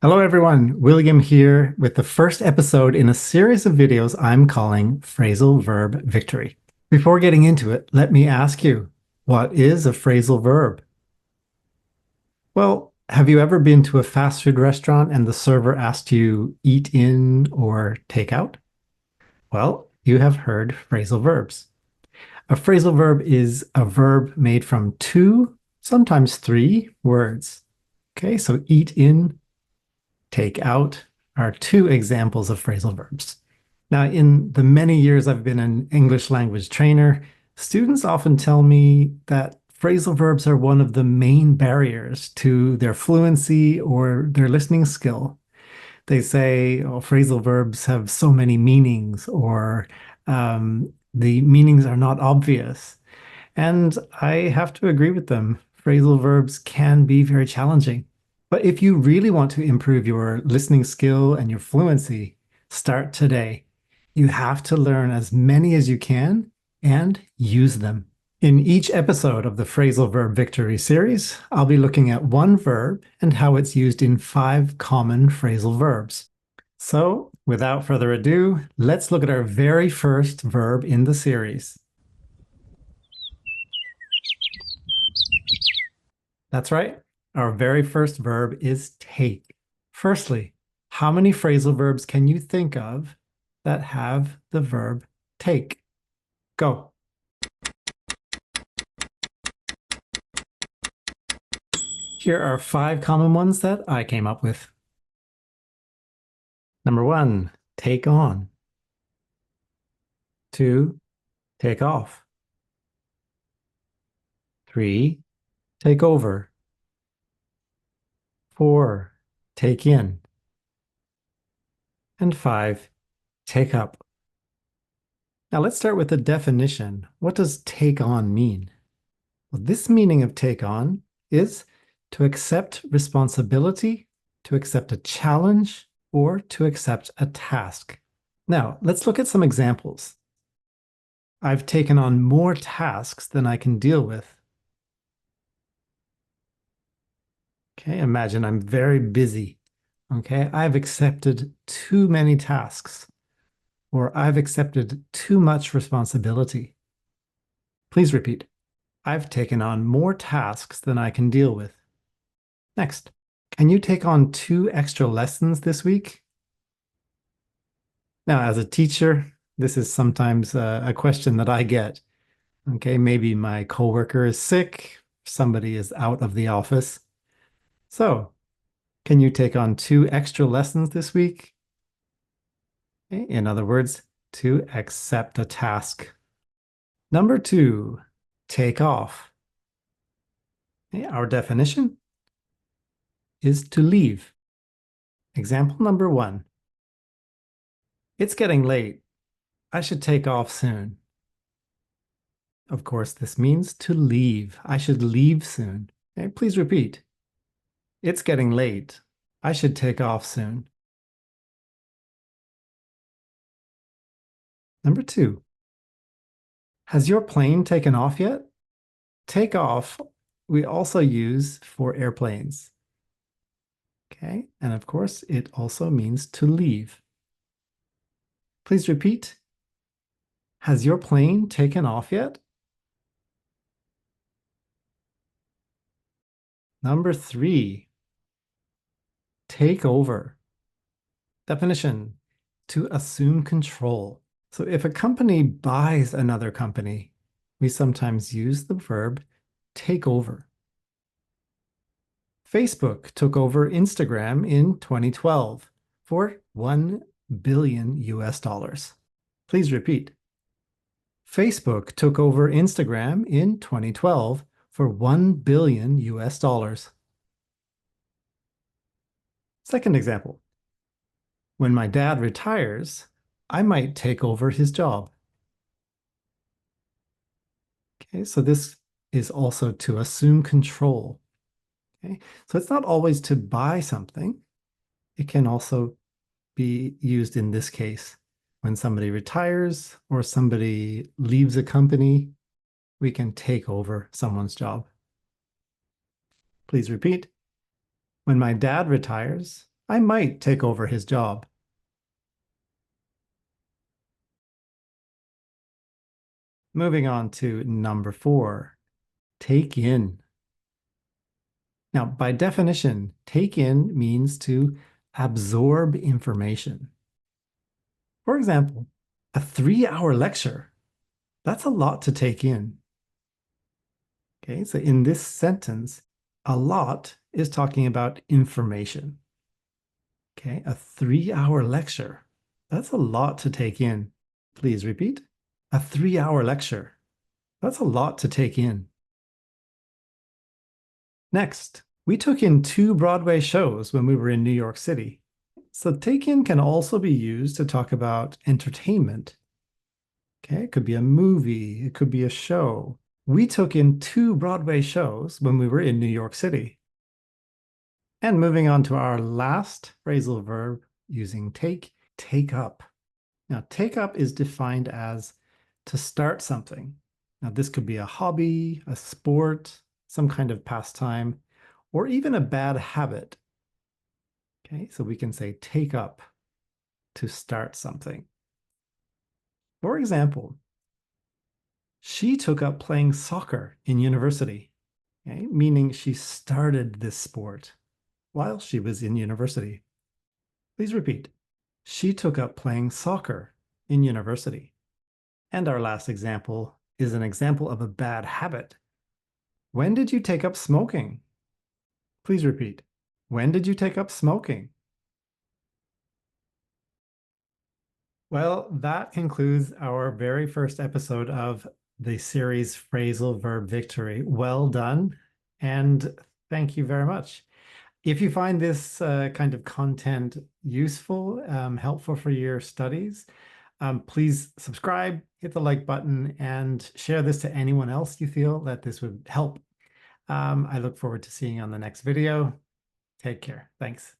Hello everyone, William here with the first episode in a series of videos I'm calling Phrasal Verb Victory. Before getting into it, let me ask you, what is a phrasal verb? Well, have you ever been to a fast food restaurant and the server asked you eat in or take out? Well, you have heard phrasal verbs. A phrasal verb is a verb made from two, sometimes three words. Okay, so eat in, take out are two examples of phrasal verbs. Now, in the many years I've been an English language trainer, students often tell me that phrasal verbs are one of the main barriers to their fluency or their listening skill. They say, oh, phrasal verbs have so many meanings, or the meanings are not obvious. And I have to agree with them. Phrasal verbs can be very challenging. But if you really want to improve your listening skill and your fluency, start today. You have to learn as many as you can and use them. In each episode of the Phrasal Verb Victory series, I'll be looking at one verb and how it's used in 5 common phrasal verbs. So, without further ado, let's look at our very first verb in the series. That's right. Our very first verb is take. Firstly, how many phrasal verbs can you think of that have the verb take? Go. Here are 5 common ones that I came up with. Number 1, take on. 2, take off. 3, take over. 4, take in. And 5, take up. Now let's start with the definition. What does take on mean? Well, this meaning of take on is to accept responsibility, to accept a challenge, or to accept a task. Now, let's look at some examples. I've taken on more tasks than I can deal with. Okay, imagine I'm very busy. Okay, I've accepted too many tasks, or I've accepted too much responsibility. Please repeat. I've taken on more tasks than I can deal with. Next, can you take on 2 extra lessons this week? Now, as a teacher, this is sometimes a question that I get. Okay, maybe my coworker is sick, somebody is out of the office. So, can you take on 2 extra lessons this week? Okay, in other words, to accept a task. Number 2, take off. Okay, our definition is to leave. Example number 1. It's getting late. I should take off soon. Of course, this means to leave. I should leave soon. Okay, please repeat. It's getting late. I should take off soon. Number 2. Has your plane taken off yet? Take off, we also use for airplanes. Okay, and of course, it also means to leave. Please repeat. Has your plane taken off yet? Number 3, take over. Definition, to assume control. So if a company buys another company, we sometimes use the verb take over. Facebook took over Instagram in 2012 for $1 billion US. Please repeat. Facebook took over Instagram in 2012 for $1 billion US. Second example. When my dad retires, I might take over his job. Okay, so this is also to assume control. Okay, so it's not always to buy something. It can also be used in this case. When somebody retires or somebody leaves a company, we can take over someone's job. Please repeat. When my dad retires, I might take over his job. Moving on to number 4, take in. Now, by definition, take in means to absorb information. For example, a 3-hour lecture, that's a lot to take in. Okay, so in this sentence, a lot is talking about information. Okay, a 3-hour lecture, that's a lot to take in. Please repeat. A 3-hour lecture, that's a lot to take in. Next, we took in 2 Broadway shows when we were in New York City. So take in can also be used to talk about entertainment. Okay, it could be a movie, it could be a show. We took in 2 Broadway shows when we were in New York City. And moving on to our last phrasal verb using take up. Now, take up is defined as to start something. Now, this could be a hobby, a sport, some kind of pastime, or even a bad habit. Okay, so we can say take up to start something. For example, she took up playing soccer in university, okay, meaning she started this sport while she was in university. Please repeat. She took up playing soccer in university. And our last example is an example of a bad habit. When did you take up smoking? Please repeat. When did you take up smoking? Well, that concludes our very first episode of the series Phrasal Verb Victory. Well done, and thank you very much. If you find this kind of content useful, helpful for your studies, please subscribe, hit the like button, and share this to anyone else you feel that this would help. I look forward to seeing you on the next video. Take care. Thanks.